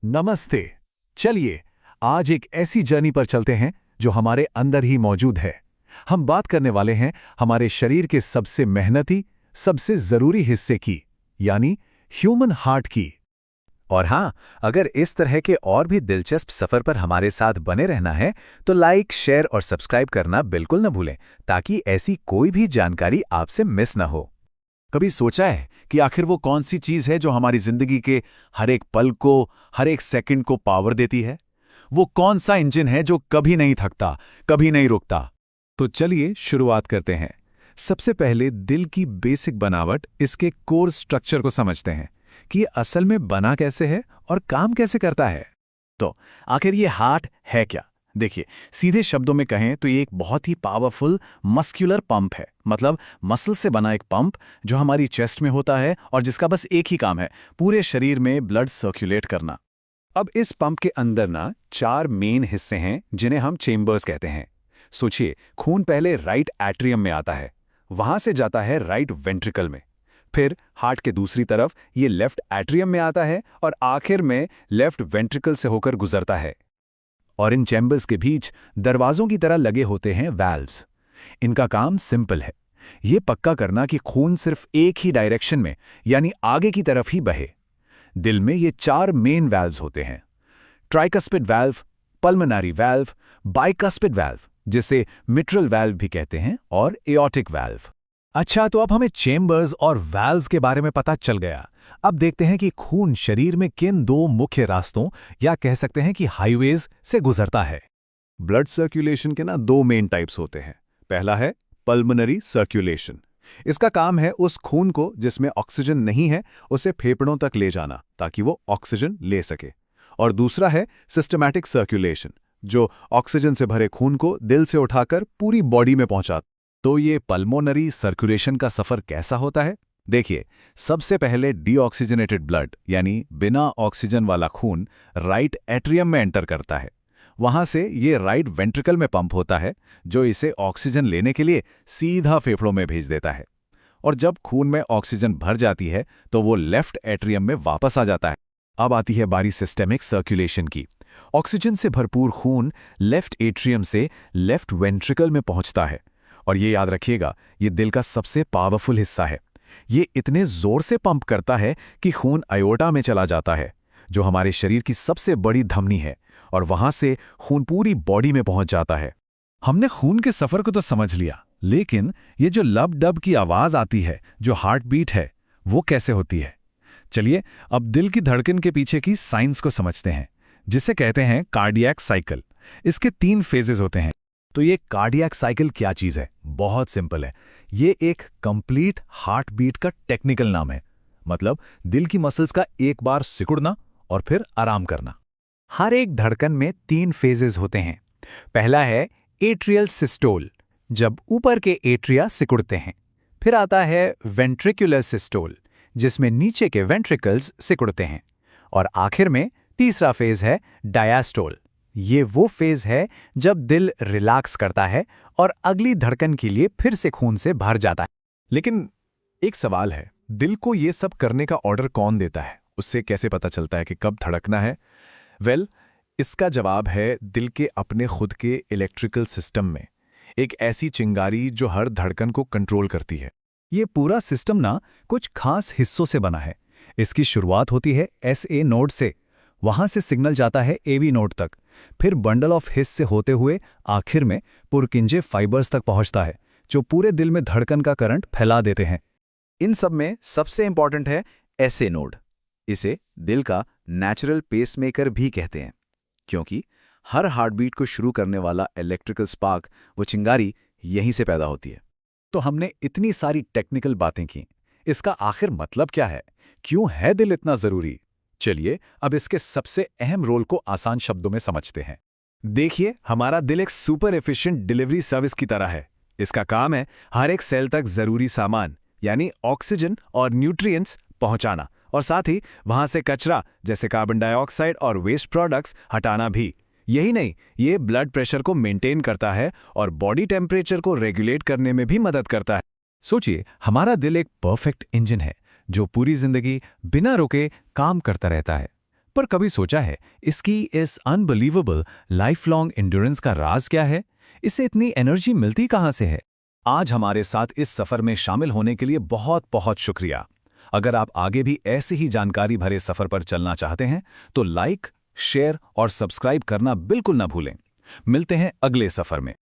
नमस्ते। चलिए आज एक ऐसी जर्नी पर चलते हैं जो हमारे अंदर ही मौजूद है। हम बात करने वाले हैं हमारे शरीर के सबसे मेहनती, सबसे जरूरी हिस्से की, यानी ह्यूमन हार्ट की। और हाँ, अगर इस तरह के और भी दिलचस्प सफर पर हमारे साथ बने रहना है तो लाइक, शेयर और सब्सक्राइब करना बिल्कुल न भूलें, ताकि ऐसी कोई भी जानकारी आपसे मिस न हो। कभी सोचा है कि आखिर वो कौन सी चीज है जो हमारी जिंदगी के हर एक पल को, हर एक सेकंड को पावर देती है? वो कौन सा इंजन है जो कभी नहीं थकता, कभी नहीं रुकता? तो चलिए शुरुआत करते हैं। सबसे पहले दिल की बेसिक बनावट, इसके कोर स्ट्रक्चर को समझते हैं कि ये असल में बना कैसे है और काम कैसे करता है। तो आखिर ये हार्ट है क्या? देखिए, सीधे शब्दों में कहें तो ये एक बहुत ही पावरफुल मस्कुलर पंप है। मतलब मसल से बना एक पंप जो हमारी चेस्ट में होता है और जिसका बस एक ही काम है, पूरे शरीर में ब्लड सर्कुलेट करना। अब इस पंप के अंदर ना 4 मेन हिस्से हैं जिन्हें हम चेम्बर्स कहते हैं। सोचिए, खून पहले राइट एट्रियम में आता है, वहां से जाता है राइट वेंट्रिकल में, फिर हार्ट के दूसरी तरफ ये लेफ्ट एट्रियम में आता है और आखिर में लेफ्ट वेंट्रिकल से होकर गुजरता है। और इन चैम्बर्स के बीच दरवाजों की तरह लगे होते हैं वैल्व्स। इनका काम सिंपल है, ये पक्का करना कि खून सिर्फ एक ही डायरेक्शन में, यानी आगे की तरफ ही बहे। दिल में ये 4 मेन वैल्व्स होते हैं: tricuspid valve, pulmonary valve, bicuspid valve, जिसे मिट्रल वैल्व भी कहते हैं, और एओर्टिक वैल्व। अच्छा, तो अब हमें चेम्बर्स और वैल्व्स के बारे में पता चल गया। अब देखते हैं कि खून शरीर में किन 2 मुख्य रास्तों, या कह सकते हैं कि हाईवेज से गुजरता है। ब्लड सर्कुलेशन के 2 मेन टाइप्स होते हैं। पहला है पल्मोनरी सर्कुलेशन। इसका काम है उस खून को जिसमें ऑक्सीजन नहीं है उसे फेफड़ों तक ले जाना ताकि वो ऑक्सीजन ले सके। और दूसरा है सिस्टमैटिक सर्कुलेशन, जो ऑक्सीजन से भरे खून को दिल से उठाकर पूरी बॉडी में पहुंचाता। तो ये पल्मोनरी सर्कुलेशन का सफर कैसा होता है? देखिए, सबसे पहले डीऑक्सीजनेटेड ब्लड, यानी बिना ऑक्सीजन वाला खून राइट एट्रियम में एंटर करता है। वहां से ये राइट वेंट्रिकल में पंप होता है, जो इसे ऑक्सीजन लेने के लिए सीधा फेफड़ों में भेज देता है। और जब खून में ऑक्सीजन भर जाती है तो वो लेफ्ट एट्रियम में वापस आ जाता है। अब आती है बारी सिस्टेमिक सर्कुलेशन की। ऑक्सीजन से भरपूर खून लेफ्ट एट्रियम से लेफ्ट वेंट्रिकल में पहुंचता है। और ये याद रखिएगा, ये दिल का सबसे पावरफुल हिस्सा है। ये इतने जोर से पंप करता है कि खून अयोर्टा में चला जाता है, जो हमारे शरीर की सबसे बड़ी धमनी है, और वहां से खून पूरी बॉडी में पहुंच जाता है। हमने खून के सफर को तो समझ लिया, लेकिन ये जो लब डब की आवाज आती है, जो हार्ट बीट है, वो कैसे होती है? चलिए अब दिल की धड़कन के पीछे की साइंस को समझते हैं, जिसे कहते हैं कार्डियक साइकिल। इसके 3 फेजेस होते हैं। तो ये कार्डियक साइकिल क्या चीज है? बहुत सिंपल है। ये एक कंप्लीट हार्ट बीट का टेक्निकल नाम है। मतलब दिल की मसल्स का एक बार सिकुड़ना और फिर आराम करना। हर एक धड़कन में 3 फेजेस होते हैं। पहला है एट्रियल सिस्टोल, जब ऊपर के एट्रिया सिकुड़ते हैं। फिर आता है वेंट्रिकुलर सिस्टोल, जिसमें नीचे के वेंट्रिकल्स सिकुड़ते हैं। और आखिर में तीसरा फेज है डायास्टोल। ये वो फेज है जब दिल रिलैक्स करता है और अगली धड़कन के लिए फिर से खून से भर जाता है। लेकिन एक सवाल है, दिल को ये सब करने का ऑर्डर कौन देता है? उससे कैसे पता चलता है कि कब धड़कना है? इसका जवाब है दिल के अपने खुद के इलेक्ट्रिकल सिस्टम में एक ऐसी चिंगारी जो हर धड़कन को कंट्रोल करती है। ये पूरा सिस्टम कुछ खास हिस्सों से बना है। इसकी शुरुआत होती है SA नोड से, वहां से सिग्नल जाता है AV नोड तक, फिर बंडल ऑफ हिस से होते हुए आखिर में पुरकिंजे फाइबर्स तक पहुंचता है, जो पूरे दिल में धड़कन का करंट फैला देते हैं। इन सब में सबसे इंपॉर्टेंट है SA नोड। इसे दिल का नेचुरल पेसमेकर भी कहते हैं, क्योंकि हर हार्टबीट को शुरू करने वाला इलेक्ट्रिकल स्पार्क, वो चिंगारी, यहीं से पैदा होती है। तो हमने इतनी सारी टेक्निकल बातें की, इसका आखिर मतलब क्या है? क्यों है दिल इतना जरूरी? चलिए अब इसके सबसे अहम रोल को आसान शब्दों में समझते हैं। देखिए, हमारा दिल एक सुपर एफिशिएंट डिलीवरी सर्विस की तरह है। इसका काम है हर एक सेल तक जरूरी सामान, यानी ऑक्सीजन और न्यूट्रिएंट्स पहुंचाना, और साथ ही वहां से कचरा जैसे कार्बन डाइऑक्साइड और वेस्ट प्रोडक्ट्स हटाना भी। यही नहीं, ये ब्लड प्रेशर को मेंटेन करता है और बॉडी टेम्परेचर को रेगुलेट करने में भी मदद करता है। सोचिए, हमारा दिल एक परफेक्ट इंजन है जो पूरी जिंदगी बिना रुके काम करता रहता है। पर कभी सोचा है इसकी इस अनबिलीवेबल लाइफ लॉन्ग एंड्योरेंस का राज क्या है? इसे इतनी एनर्जी मिलती कहाँ से है? आज हमारे साथ इस सफर में शामिल होने के लिए बहुत बहुत शुक्रिया। अगर आप आगे भी ऐसे ही जानकारी भरे सफर पर चलना चाहते हैं तो लाइक, शेयर और सब्सक्राइब करना बिल्कुल ना भूलें। मिलते हैं अगले सफर में।